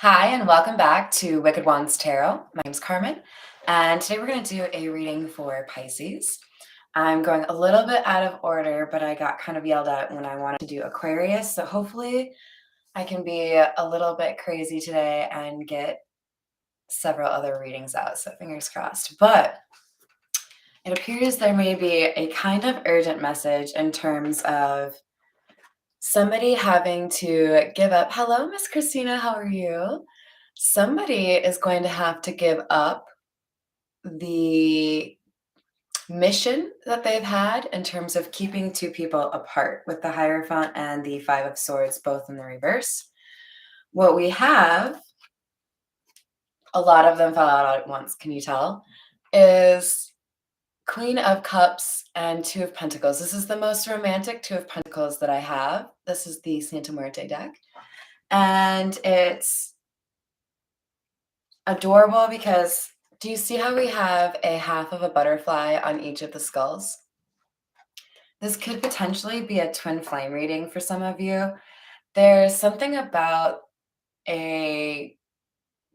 Hi, and welcome back to Wicked Ones Tarot. My name's Carmen, and today we're going to do a reading for Pisces. I'm going a little bit out of order, but I got kind of yelled at when I wanted to do Aquarius, so hopefully I can be a little bit crazy today and get several other readings out, so fingers crossed. But it appears there may be a kind of urgent message in terms of somebody having to give up. Hello, Miss Christina, how are you? Somebody is going to have to give up the mission that they've had in terms of keeping two people apart with the Hierophant and the Five of Swords both in the reverse. What we have, a lot of them fell out at once, can you tell, is Queen of Cups and Two of Pentacles. This is the most romantic Two of Pentacles that I have. This is the Santa Muerte deck. And it's adorable because do you see how we have a half of a butterfly on each of the skulls? This could potentially be a twin flame reading for some of you. There's something about a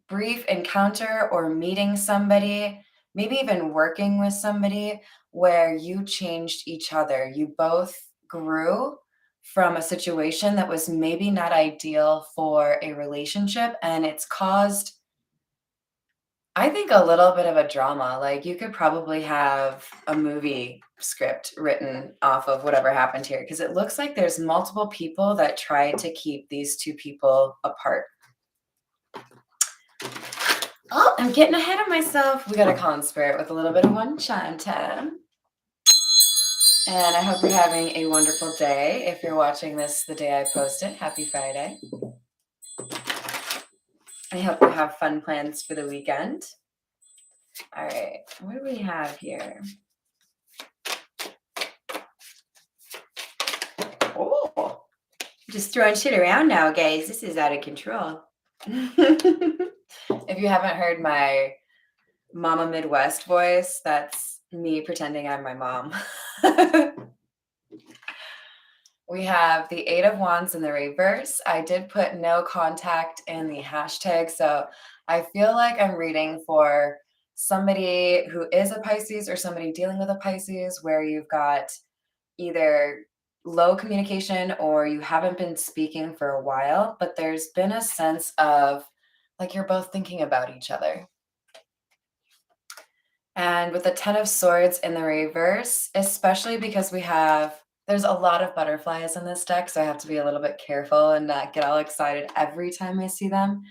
brief encounter or meeting somebody, maybe even working with somebody where you changed each other. You both grew from a situation that was maybe not ideal for a relationship, and it's caused, I think, a little bit of a drama. Like, you could probably have a movie script written off of whatever happened here, because it looks like there's multiple people that try to keep these two people apart. Oh, I'm getting ahead of myself. We got a con spirit with a little bit of one chime time. And I hope you're having a wonderful day. If you're watching this the day I post it, happy Friday. I hope you have fun plans for the weekend. All right, what do we have here? Oh, just throwing shit around now, guys. This is out of control. If you haven't heard my Mama Midwest voice, that's me pretending I'm my mom. We have the Eight of Wands in the reverse. I did put no contact in the hashtag, so I feel like I'm reading for somebody who is a Pisces or somebody dealing with a Pisces where you've got either low communication or you haven't been speaking for a while, but there's been a sense of like you're both thinking about each other. And with the Ten of Swords in the reverse, especially because there's a lot of butterflies in this deck, so I have to be a little bit careful and not get all excited every time I see them.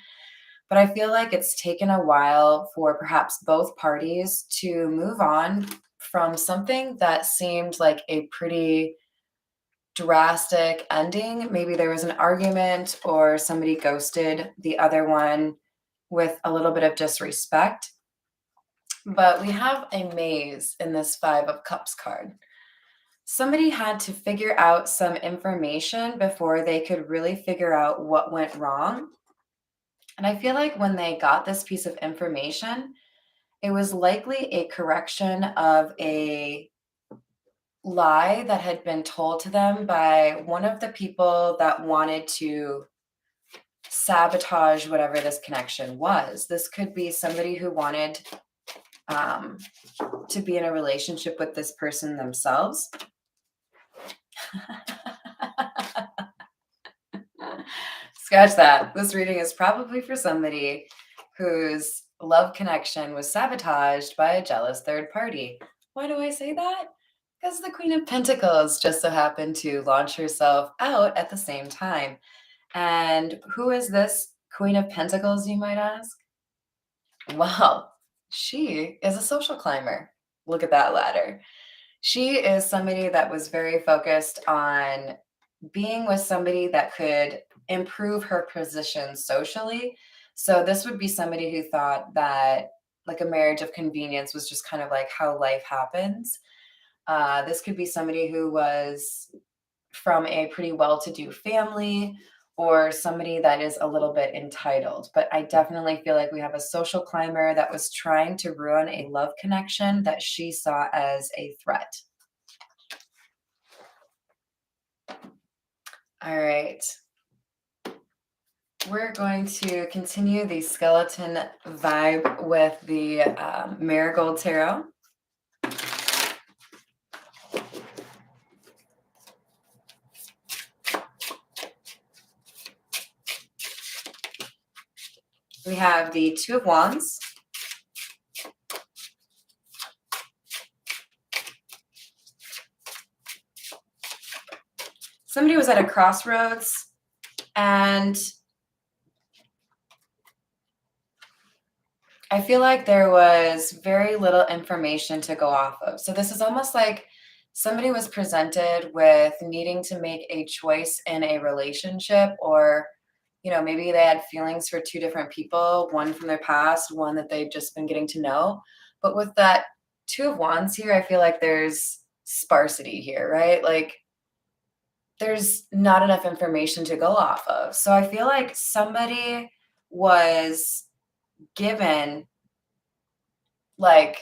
But I feel like it's taken a while for perhaps both parties to move on from something that seemed like a pretty drastic ending. Maybe there was an argument or somebody ghosted the other one with a little bit of disrespect. But we have a maze in this Five of Cups card. Somebody had to figure out some information before they could really figure out what went wrong. And I feel like when they got this piece of information, it was likely a correction of a lie that had been told to them by one of the people that wanted to sabotage whatever this connection was. This could be somebody who wanted to be in a relationship with this person themselves. Scratch that. This reading is probably for somebody whose love connection was sabotaged by a jealous third party. Why do I say that? Because the Queen of Pentacles just so happened to launch herself out at the same time. And who is this Queen of Pentacles, you might ask? Well, she is a social climber. Look at that ladder. She is somebody that was very focused on being with somebody that could improve her position socially. So this would be somebody who thought that like a marriage of convenience was just kind of like how life happens. This could be somebody who was from a pretty well-to-do family or somebody that is a little bit entitled. But I definitely feel like we have a social climber that was trying to ruin a love connection that she saw as a threat. All right. We're going to continue the skeleton vibe with the Marigold Tarot. We have the Two of Wands. Somebody was at a crossroads and I feel like there was very little information to go off of. So this is almost like somebody was presented with needing to make a choice in a relationship, or maybe they had feelings for two different people, one from their past, one that they've just been getting to know. But with that Two of Wands here, I feel like there's sparsity here, right? Like there's not enough information to go off of. So I feel like somebody was given like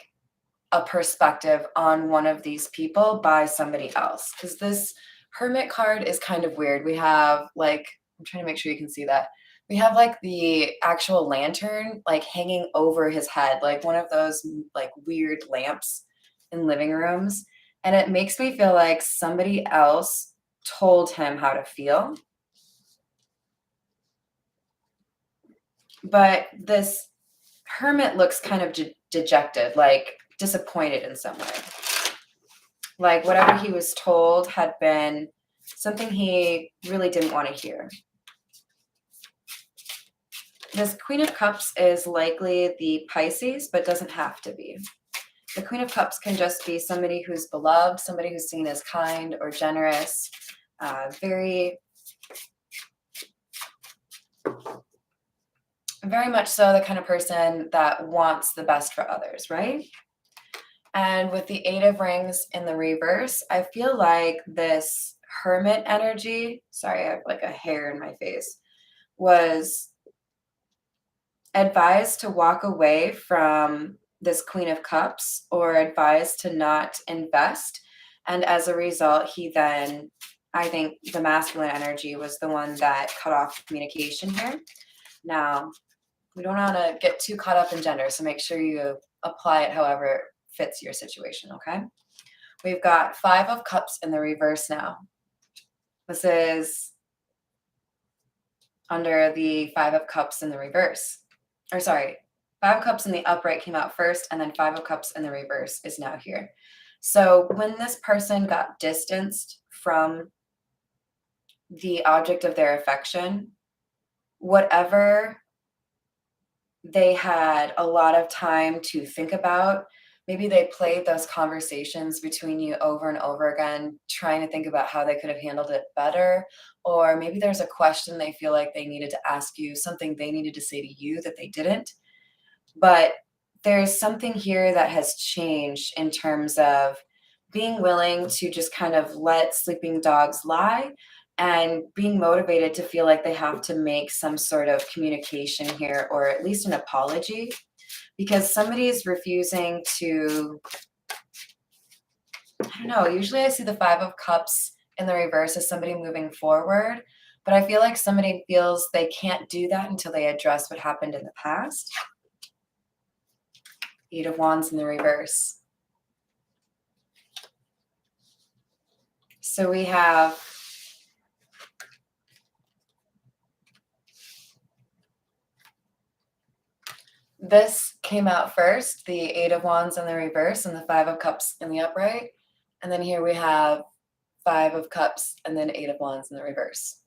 a perspective on one of these people by somebody else, because this Hermit card is kind of weird. We have like, I'm trying to make sure you can see that. We have like the actual lantern like hanging over his head, like one of those like weird lamps in living rooms. And it makes me feel like somebody else told him how to feel. But this Hermit looks kind of dejected, like disappointed in some way. Like whatever he was told had been something he really didn't want to hear. This Queen of Cups is likely the Pisces, but doesn't have to be. The Queen of Cups can just be somebody who's beloved, somebody who's seen as kind or generous, very much so the kind of person that wants the best for others, right? And with the Eight of Rings in the reverse, I feel like this Hermit energy, sorry, I have like a hair in my face, was advised to walk away from this Queen of Cups, or advised to not invest. And as a result, he then, I think the masculine energy was the one that cut off communication here. Now, we don't want to get too caught up in gender, so make sure you apply it however it fits your situation, okay? We've got Five of Cups in the reverse now. This is under the Five of Cups in the reverse. Or sorry, Five of Cups in the upright came out first, and then Five of Cups in the reverse is now here. So when this person got distanced from the object of their affection, whatever they had a lot of time to think about, maybe they played those conversations between you over and over again, trying to think about how they could have handled it better. Or maybe there's a question they feel like they needed to ask you, something they needed to say to you that they didn't. But there's something here that has changed in terms of being willing to just kind of let sleeping dogs lie, and being motivated to feel like they have to make some sort of communication here, or at least an apology, because somebody is refusing to, I don't know, usually I see the Five of Cups in the reverse as somebody moving forward, but I feel like somebody feels they can't do that until they address what happened in the past. Eight of Wands in the reverse. So we have this came out first, the Eight of Wands in the reverse and the Five of Cups in the upright. And then here we have Five of Cups and then Eight of Wands in the reverse.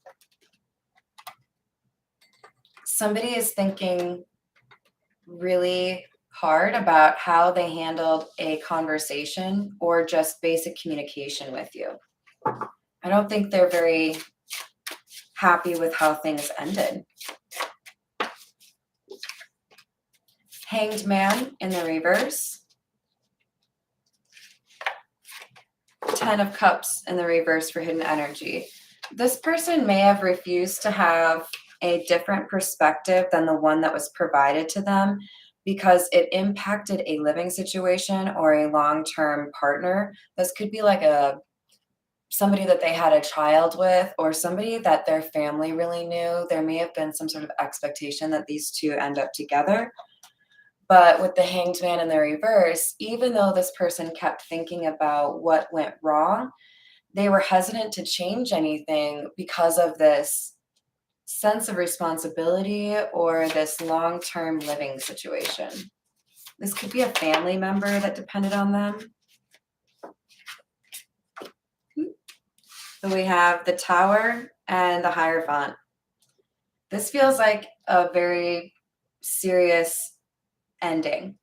Somebody is thinking really hard about how they handled a conversation or just basic communication with you. I don't think they're very happy with how things ended. Hanged Man in the reverse. Ten of Cups in the reverse for hidden energy. This person may have refused to have a different perspective than the one that was provided to them because it impacted a living situation or a long-term partner. This could be like a somebody that they had a child with or somebody that their family really knew. There may have been some sort of expectation that these two end up together. But with the Hanged Man in the reverse, even though this person kept thinking about what went wrong, they were hesitant to change anything because of this sense of responsibility or this long-term living situation. This could be a family member that depended on them. So we have the Tower and the Hierophant. This feels like a very serious ending.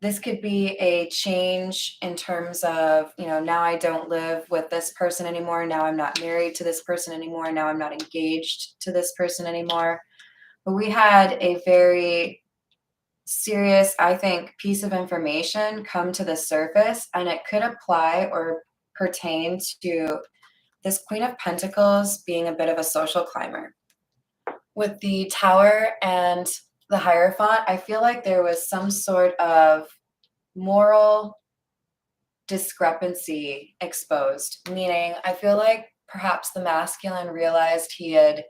This could be a change in terms of, now I don't live with this person anymore. Now I'm not married to this person anymore. Now I'm not engaged to this person anymore. But we had a very serious, I think, piece of information come to the surface, and it could apply or pertain to this Queen of Pentacles being a bit of a social climber. With the Tower and the Hierophant, I feel like there was some sort of moral discrepancy exposed, meaning I feel like perhaps the masculine realized he had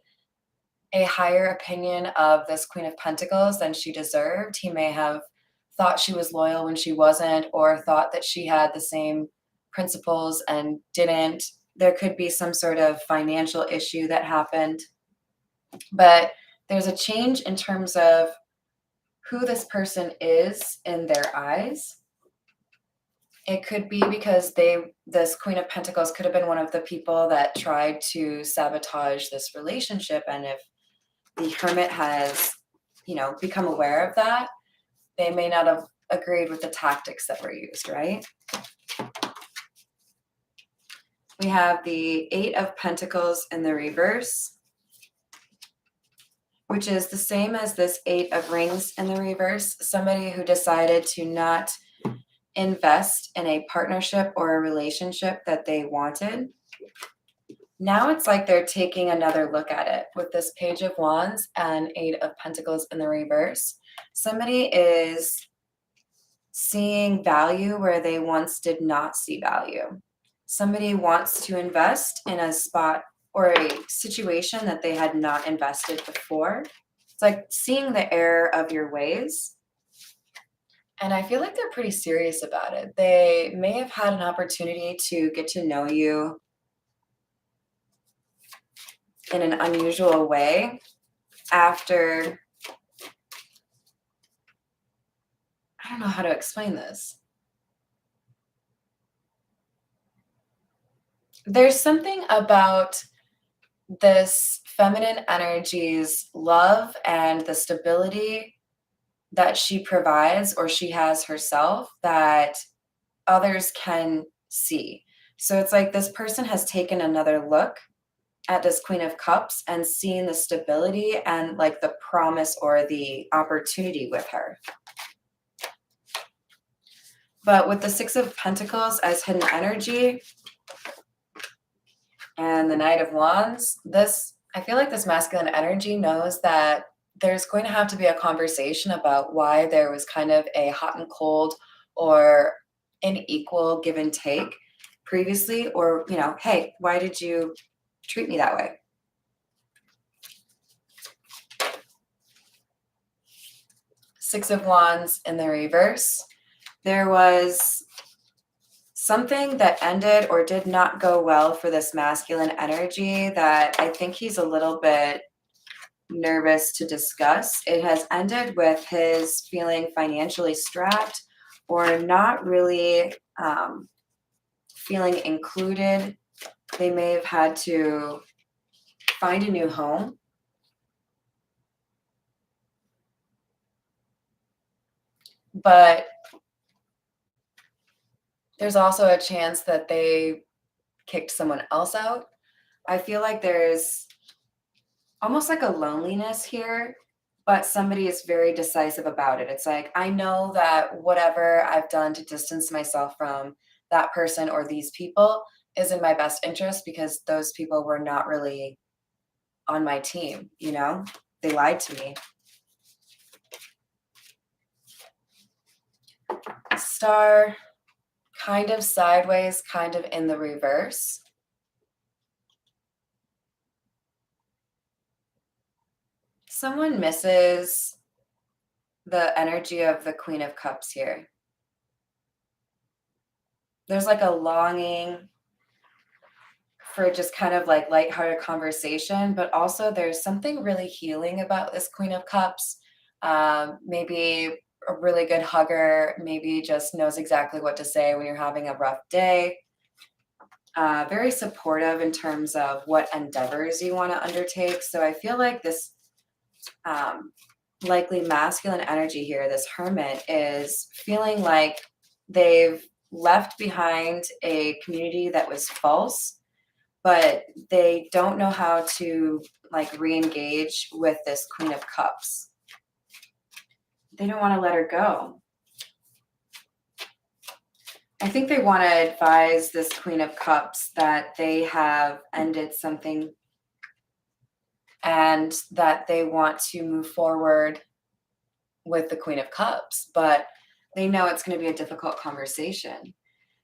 a higher opinion of this Queen of Pentacles than she deserved. He may have thought she was loyal when she wasn't, or thought that she had the same principles and didn't. There could be some sort of financial issue that happened. But there's a change in terms of who this person is in their eyes. It could be because this Queen of Pentacles could have been one of the people that tried to sabotage this relationship. And if the Hermit has, become aware of that, they may not have agreed with the tactics that were used, right? We have the Eight of Pentacles in the reverse, which is the same as this Eight of Rings in the reverse. Somebody who decided to not invest in a partnership or a relationship that they wanted. Now it's like they're taking another look at it with this Page of Wands and Eight of Pentacles in the reverse. Somebody is seeing value where they once did not see value. Somebody wants to invest in a spot or a situation that they had not invested before. It's like seeing the error of your ways. And I feel like they're pretty serious about it. They may have had an opportunity to get to know you in an unusual way after, I don't know how to explain this. There's something about this feminine energy's love and the stability that she provides or she has herself that others can see. So it's like this person has taken another look at this Queen of Cups and seen the stability and like the promise or the opportunity with her. But with the Six of Pentacles as hidden energy and the Knight of Wands, I feel like this masculine energy knows that there's going to have to be a conversation about why there was kind of a hot and cold or an equal give and take previously, or, hey, why did you treat me that way? Six of Wands in the reverse. There was something that ended or did not go well for this masculine energy that I think he's a little bit nervous to discuss. It has ended with his feeling financially strapped or not really feeling included. They may have had to find a new home. But there's also a chance that they kicked someone else out. I feel like there's almost like a loneliness here, but somebody is very decisive about it. It's like, I know that whatever I've done to distance myself from that person or these people is in my best interest because those people were not really on my team, They lied to me. Star kind of sideways, kind of in the reverse. Someone misses the energy of the Queen of Cups here. There's like a longing for just kind of like lighthearted conversation, but also there's something really healing about this Queen of Cups. Maybe a really good hugger, maybe just knows exactly what to say when you're having a rough day. Very supportive in terms of what endeavors you want to undertake. So I feel like this um, likely masculine energy here, this hermit, is feeling like they've left behind a community that was false, but they don't know how to like re-engage with this Queen of Cups. They don't want to let her go. I think they want to advise this Queen of Cups that they have ended something and that they want to move forward with the Queen of Cups, but they know it's going to be a difficult conversation.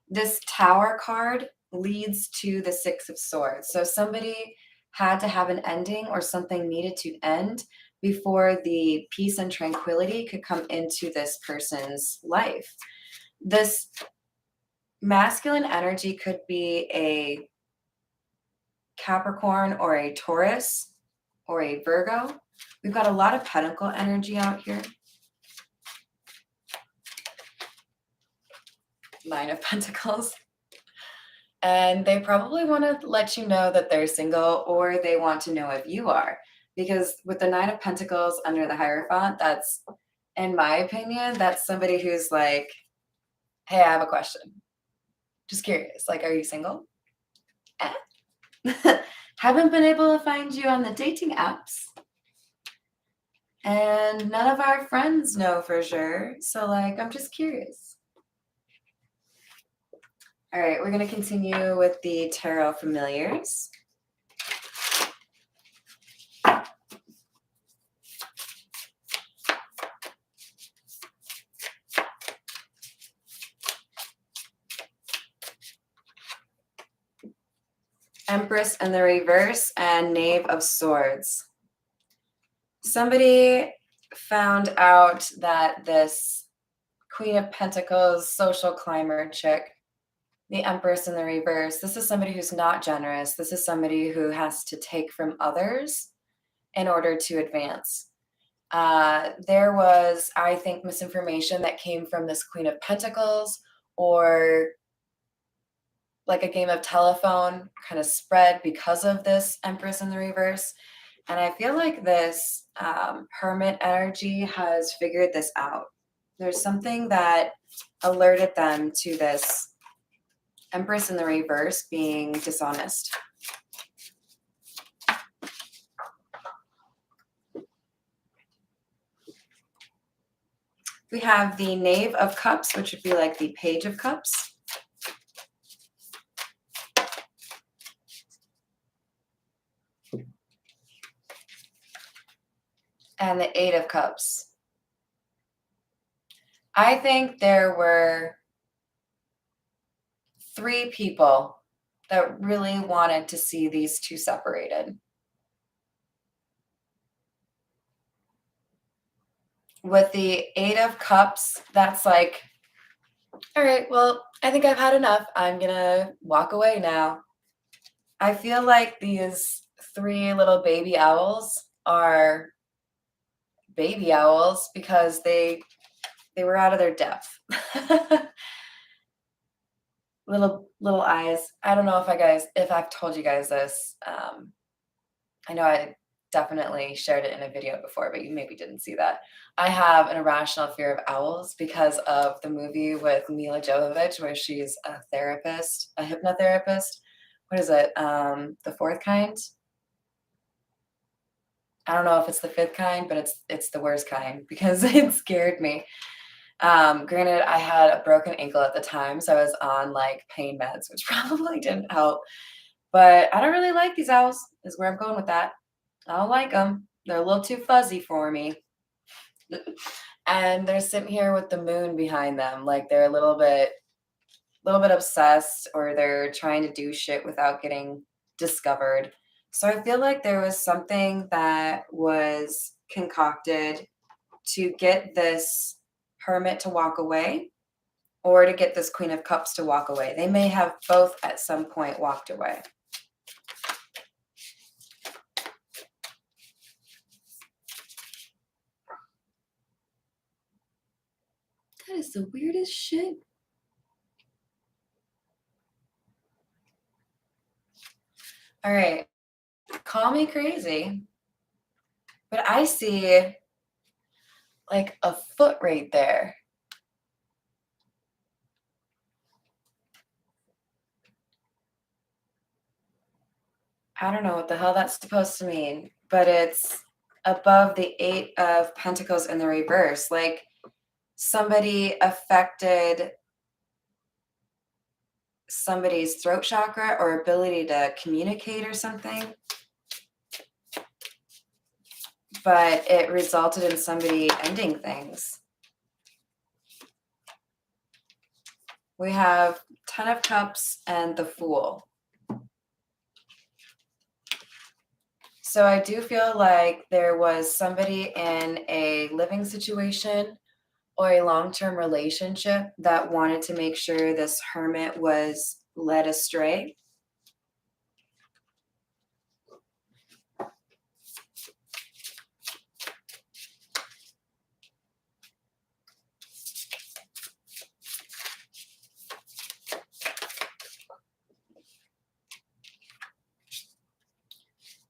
This Tower card leads to the Six of Swords. So somebody had to have an ending or something needed to end before the peace and tranquility could come into this person's life. This masculine energy could be a Capricorn or a Taurus or a Virgo. We've got a lot of pentacle energy out here. Nine of Pentacles. And they probably want to let you know that they're single, or they want to know if you are. Because with the Nine of Pentacles under the Hierophant, that's, in my opinion, that's somebody who's like, hey, I have a question. Just curious. Like, are you single? Eh. Haven't been able to find you on the dating apps. And none of our friends know for sure. So, like, I'm just curious. All right, we're going to continue with the Tarot Familiars. Empress in the reverse and Knave of Swords. Somebody found out that this Queen of Pentacles social climber chick, the Empress in the reverse, this is somebody who's not generous. This is somebody who has to take from others in order to advance. There was, I think, misinformation that came from this Queen of Pentacles, or like a game of telephone kind of spread because of this Empress in the reverse. And I feel like this hermit energy has figured this out. There's something that alerted them to this Empress in the reverse being dishonest. We have the Knave of Cups, which would be like the Page of Cups. And the Eight of Cups. I think there were 3 people that really wanted to see these two separated. With the Eight of Cups, that's like, all right, well, I think I've had enough. I'm going to walk away now. I feel like these 3 little baby owls are baby owls because they were out of their depth. little eyes. I don't know if I've told you guys this. I know I definitely shared it in a video before, but you maybe didn't see that. I have an irrational fear of owls because of the movie with Mila Jovovich where she's a therapist, a hypnotherapist. What is it? The Fourth Kind? I don't know if it's the fifth kind, but it's the worst kind because it scared me. Granted, I had a broken ankle at the time, so I was on like pain meds, which probably didn't help. But I don't really like these owls, is where I'm going with that. I don't like them. They're a little too fuzzy for me. And they're sitting here with the moon behind them, like they're a little bit little bit obsessed or they're trying to do shit without getting discovered. So I feel like there was something that was concocted to get this hermit to walk away or to get this Queen of Cups to walk away. They may have both at some point walked away. That is the weirdest shit. All right. Call me crazy, but I see like a foot right there. I don't know what the hell that's supposed to mean, but it's above the Eight of Pentacles in the reverse. Like somebody affected somebody's throat chakra or ability to communicate or something. But it resulted in somebody ending things. We have Ten of Cups and the Fool. So I do feel like there was somebody in a living situation or a long-term relationship that wanted to make sure this hermit was led astray.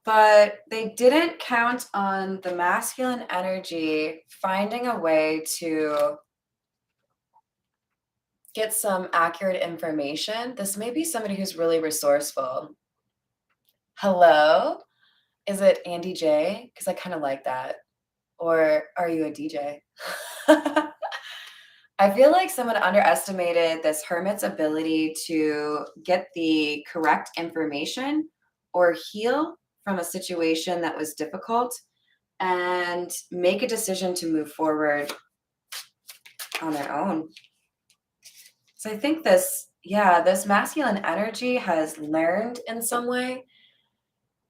But they didn't count on the masculine energy finding a way to get some accurate information. This may be somebody who's really resourceful. Hello? Is it Andy J? Because I kind of like that. Or are you a DJ? I feel like someone underestimated this hermit's ability to get the correct information or heal from a situation that was difficult and make a decision to move forward on their own. So I think this masculine energy has learned in some way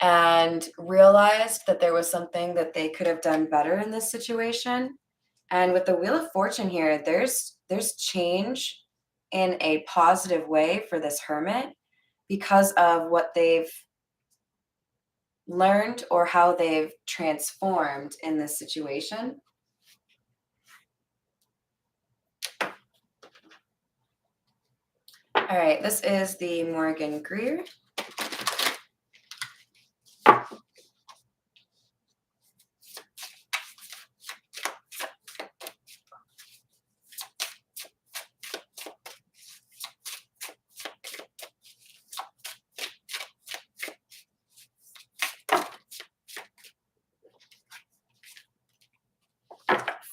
and realized that there was something that they could have done better in this situation. And with the Wheel of Fortune here, there's change in a positive way for this hermit because of what they've learned or how they've transformed in this situation. All right, this is the Morgan Greer.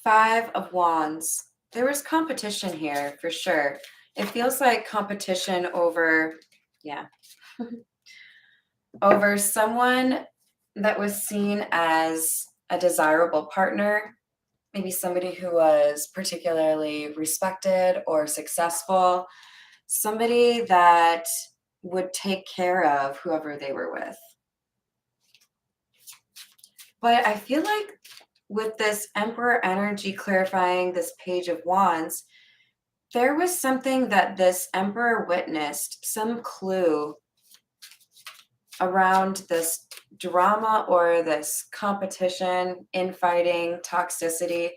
Five of Wands. There was competition here for sure. It feels like competition over, over someone that was seen as a desirable partner, maybe somebody who was particularly respected or successful, somebody that would take care of whoever they were with. But I feel like with this Emperor energy clarifying this Page of Wands, there was something that this Emperor witnessed, some clue around this drama or this competition, infighting, toxicity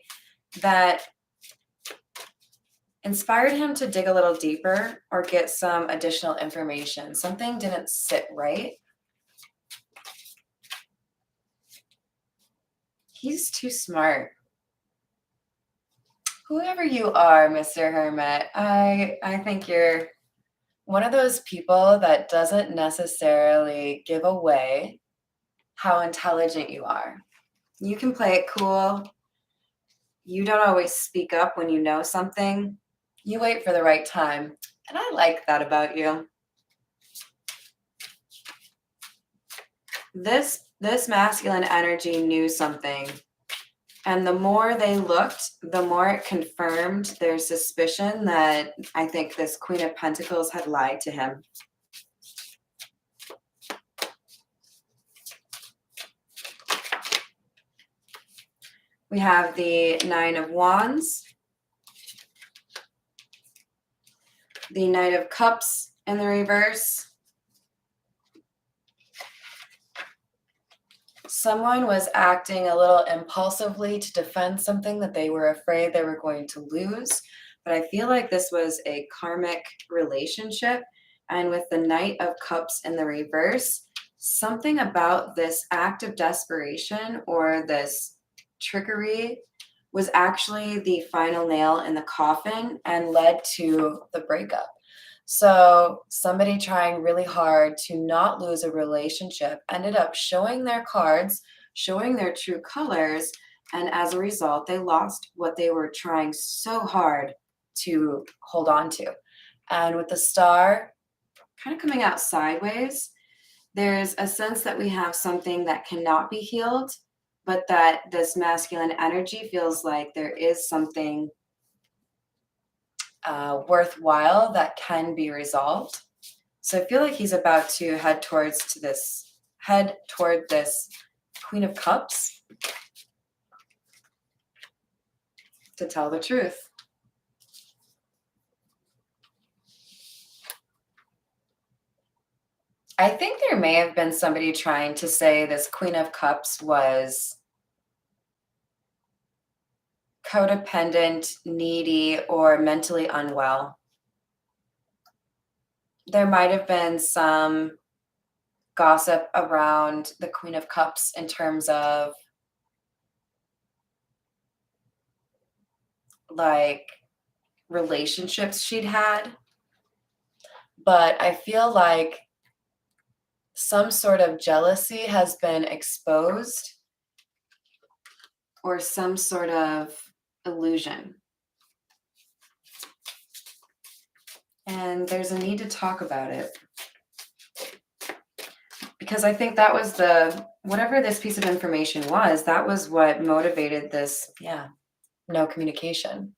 that inspired him to dig a little deeper or get some additional information. Something didn't sit right. He's too smart. Whoever you are, Mr. Hermit, I think you're one of those people that doesn't necessarily give away how intelligent you are. You can play it cool. You don't always speak up when you know something. You wait for the right time. And I like that about you. This masculine energy knew something And the more they looked, the more it confirmed their suspicion that I think this Queen of Pentacles had lied to him. We have the Nine of Wands, the Knight of Cups in the reverse. Someone was acting a little impulsively to defend something that they were afraid they were going to lose. But I feel like this was a karmic relationship. And with the Knight of Cups in the reverse, something about this act of desperation or this trickery was actually the final nail in the coffin and led to the breakup. So somebody trying really hard to not lose a relationship ended up showing their cards, showing their true colors, and as a result, they lost what they were trying so hard to hold on to. And with the star kind of coming out sideways, there's a sense that we have something that cannot be healed, but that this masculine energy feels like there is something worthwhile that can be resolved. So I feel like he's about to head toward this Queen of Cups to tell the truth. I think there may have been somebody trying to say this Queen of Cups was codependent, needy, or mentally unwell. There might have been some gossip around the Queen of Cups in terms of like relationships she'd had. But I feel like some sort of jealousy has been exposed or some sort of illusion. And there's a need to talk about it. Because I think that was whatever this piece of information was, that was what motivated this, no communication.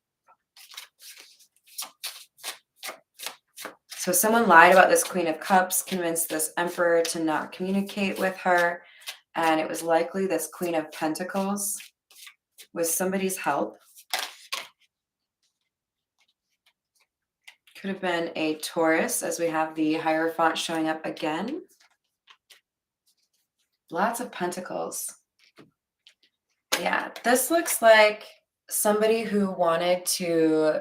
So someone lied about this Queen of Cups, convinced this Emperor to not communicate with her, and it was likely this Queen of Pentacles with somebody's help. Could have been a Taurus, as we have the Hierophant showing up again. Lots of Pentacles. Yeah, this looks like somebody who wanted to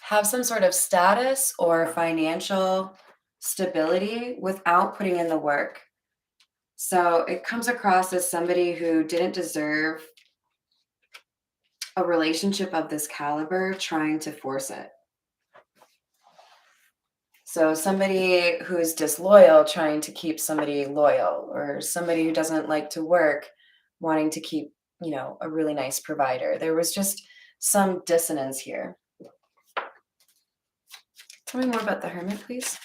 have some sort of status or financial stability without putting in the work. So it comes across as somebody who didn't deserve a relationship of this caliber trying to force it. So somebody who's disloyal trying to keep somebody loyal, or somebody who doesn't like to work wanting to keep, a really nice provider. There was just some dissonance here. Tell me more about the Hermit, please.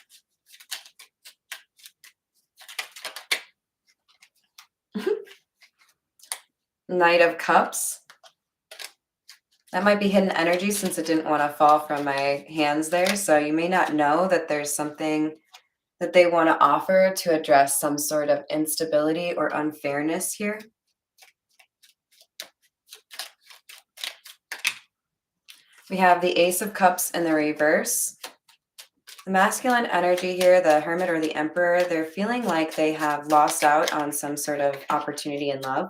Knight of Cups. That might be hidden energy since it didn't want to fall from my hands there. So you may not know that there's something that they want to offer to address some sort of instability or unfairness here. We have the Ace of Cups in the reverse. The masculine energy here, the Hermit or the Emperor, they're feeling like they have lost out on some sort of opportunity in love.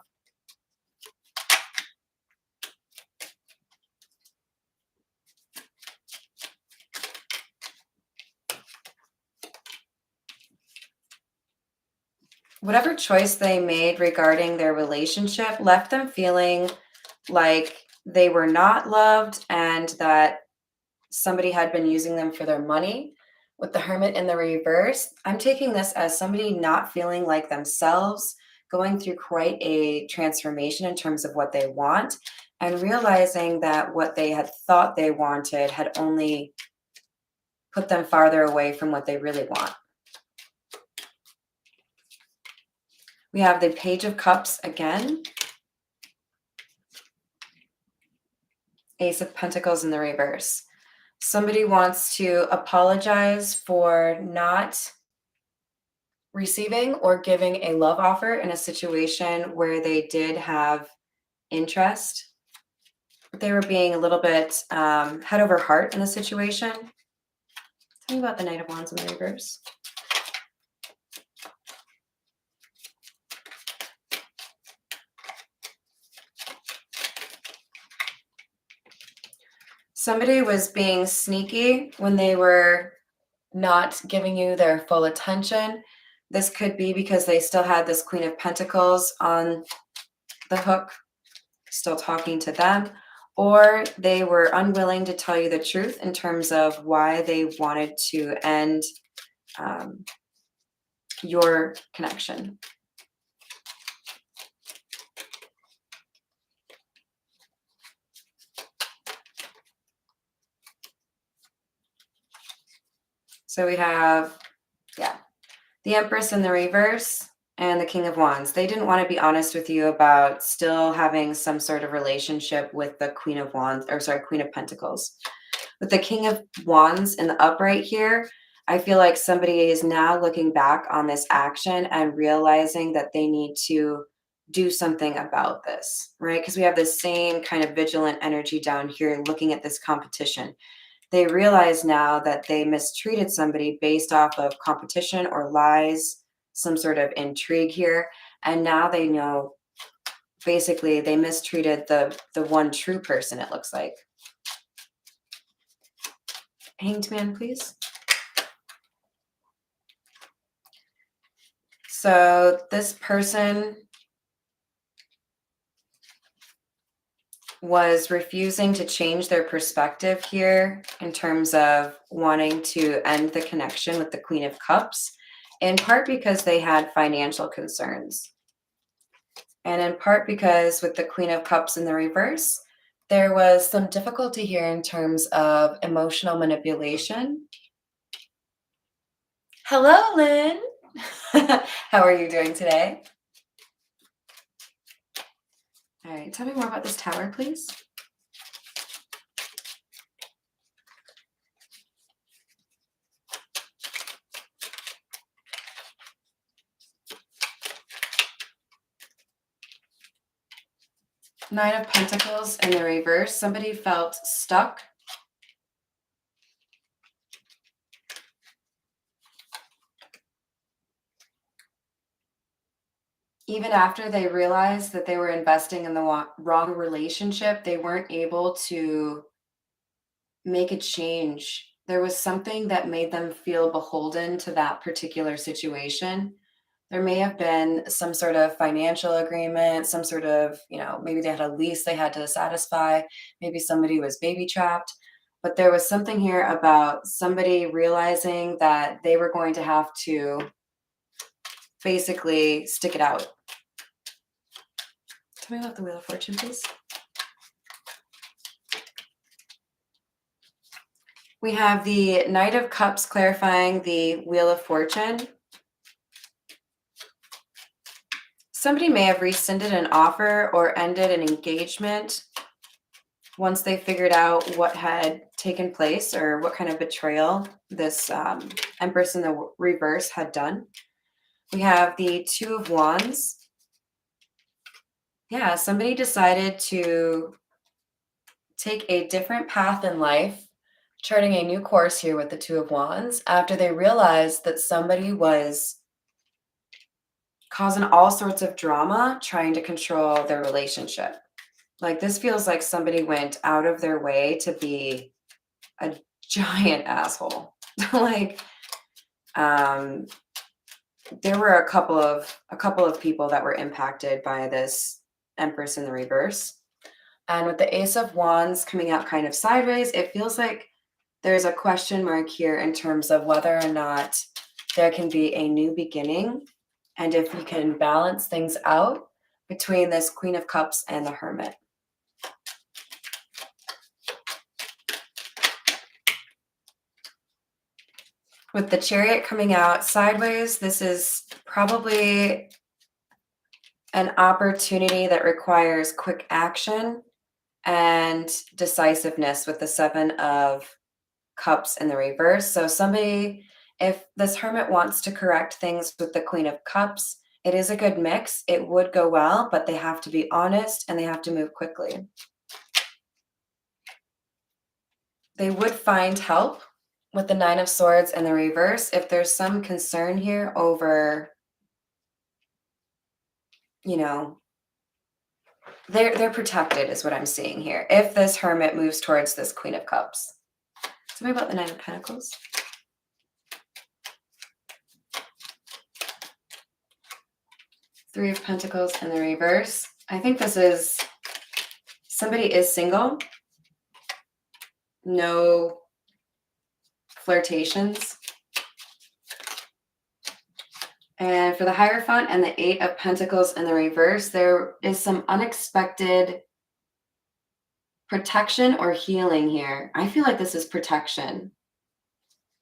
Whatever choice they made regarding their relationship left them feeling like they were not loved and that somebody had been using them for their money. With the Hermit in the reverse, I'm taking this as somebody not feeling like themselves, going through quite a transformation in terms of what they want, and realizing that what they had thought they wanted had only put them farther away from what they really want. We have the Page of Cups again. Ace of Pentacles in the reverse. Somebody wants to apologize for not receiving or giving a love offer in a situation where they did have interest. They were being a little bit head over heart in the situation. Tell me about the Knight of Wands in the reverse. Somebody was being sneaky when they were not giving you their full attention. This could be because they still had this Queen of Pentacles on the hook, still talking to them, or they were unwilling to tell you the truth in terms of why they wanted to end your connection. So we have, the Empress in the reverse and the King of Wands. They didn't want to be honest with you about still having some sort of relationship with the Queen of Wands, or sorry, Queen of Pentacles. With the King of Wands in the upright here, I feel like somebody is now looking back on this action and realizing that they need to do something about this, right? Because we have the same kind of vigilant energy down here looking at this competition. They realize now that they mistreated somebody based off of competition or lies, some sort of intrigue here. And now they know basically they mistreated the one true person, it looks like. Hanged Man, please. So this person was refusing to change their perspective here in terms of wanting to end the connection with the Queen of Cups, in part because they had financial concerns. And in part because with the Queen of Cups in the reverse, there was some difficulty here in terms of emotional manipulation. Hello, Lynn. How are you doing today? All right, tell me more about this tower, please. Nine of Pentacles in the reverse. Somebody felt stuck. Even after they realized that they were investing in the wrong relationship, they weren't able to make a change. There was something that made them feel beholden to that particular situation. There may have been some sort of financial agreement, some sort of, maybe they had a lease they had to satisfy. Maybe somebody was baby trapped. But there was something here about somebody realizing that they were going to have to basically stick it out. Tell me about the Wheel of Fortune, please. We have the Knight of Cups clarifying the Wheel of Fortune. Somebody may have rescinded an offer or ended an engagement once they figured out what had taken place or what kind of betrayal this Empress in the reverse had done. We have the Two of Wands. Yeah, somebody decided to take a different path in life, charting a new course here with the Two of Wands after they realized that somebody was causing all sorts of drama trying to control their relationship. Like, this feels like somebody went out of their way to be a giant asshole. Like, there were a couple of people that were impacted by this Empress in the reverse. And with the Ace of Wands coming out kind of sideways, it feels like there's a question mark here in terms of whether or not there can be a new beginning and if you can balance things out between this Queen of Cups and the Hermit. With the Chariot coming out sideways, this is probably an opportunity that requires quick action. and decisiveness with the 7 of Cups in the reverse. So somebody if this hermit wants to correct things with the Queen of Cups, it is a good mix. It would go well, but they have to be honest and they have to move quickly. They would find help with the 9 of Swords and the reverse if there's some concern here over, you know, they're protected is what I'm seeing here. If this hermit moves towards this Queen of Cups. Tell me about the 9 of Pentacles. Three of Pentacles in the reverse. I think this is somebody is single. No flirtations. And for the Hierophant and the 8 of Pentacles in the reverse, there is some unexpected protection or healing here. I feel like this is protection.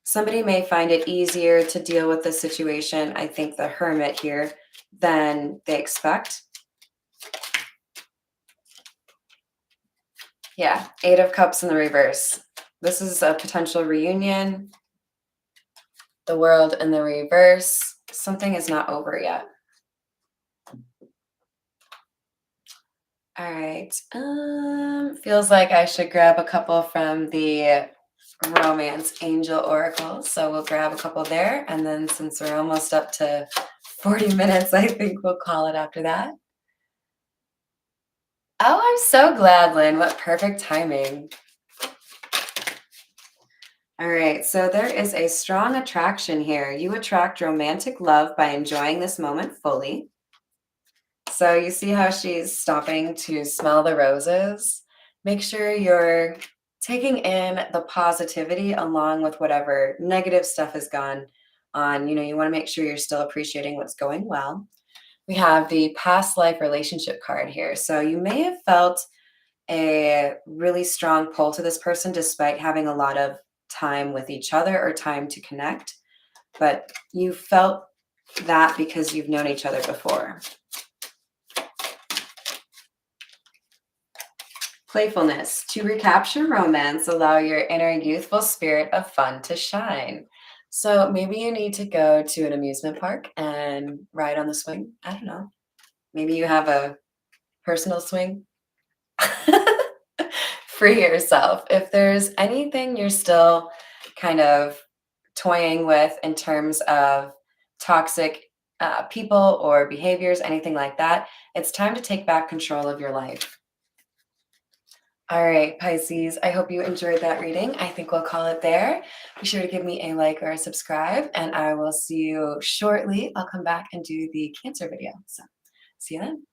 Somebody may find it easier to deal with the situation, I think the Hermit here, than they expect. Yeah, 8 of Cups in the reverse. This is a potential reunion. The World in the reverse. Something is not over yet. All right. Feels like I should grab a couple from the Romance Angel Oracles. So we'll grab a couple there. And then since we're almost up to 40 minutes, I think we'll call it after that. Oh, I'm so glad, Lynn. What perfect timing. All right, so there is a strong attraction here. You attract romantic love by enjoying this moment fully. So you see how she's stopping to smell the roses? Make sure you're taking in the positivity along with whatever negative stuff has gone on. You want to make sure you're still appreciating what's going well. We have the past life relationship card here. So you may have felt a really strong pull to this person despite having a lot of time with each other or time to connect, but you felt that because you've known each other before. Playfulness. To recapture romance, allow your inner youthful spirit of fun to shine. So maybe you need to go to an amusement park and ride on the swing. I don't know. Maybe you have a personal swing. Free yourself. If there's anything you're still kind of toying with in terms of toxic people or behaviors, anything like that, it's time to take back control of your life. All right, Pisces, I hope you enjoyed that reading. I think we'll call it there. Be sure to give me a like or a subscribe, and I will see you shortly. I'll come back and do the Cancer video. So, see you then.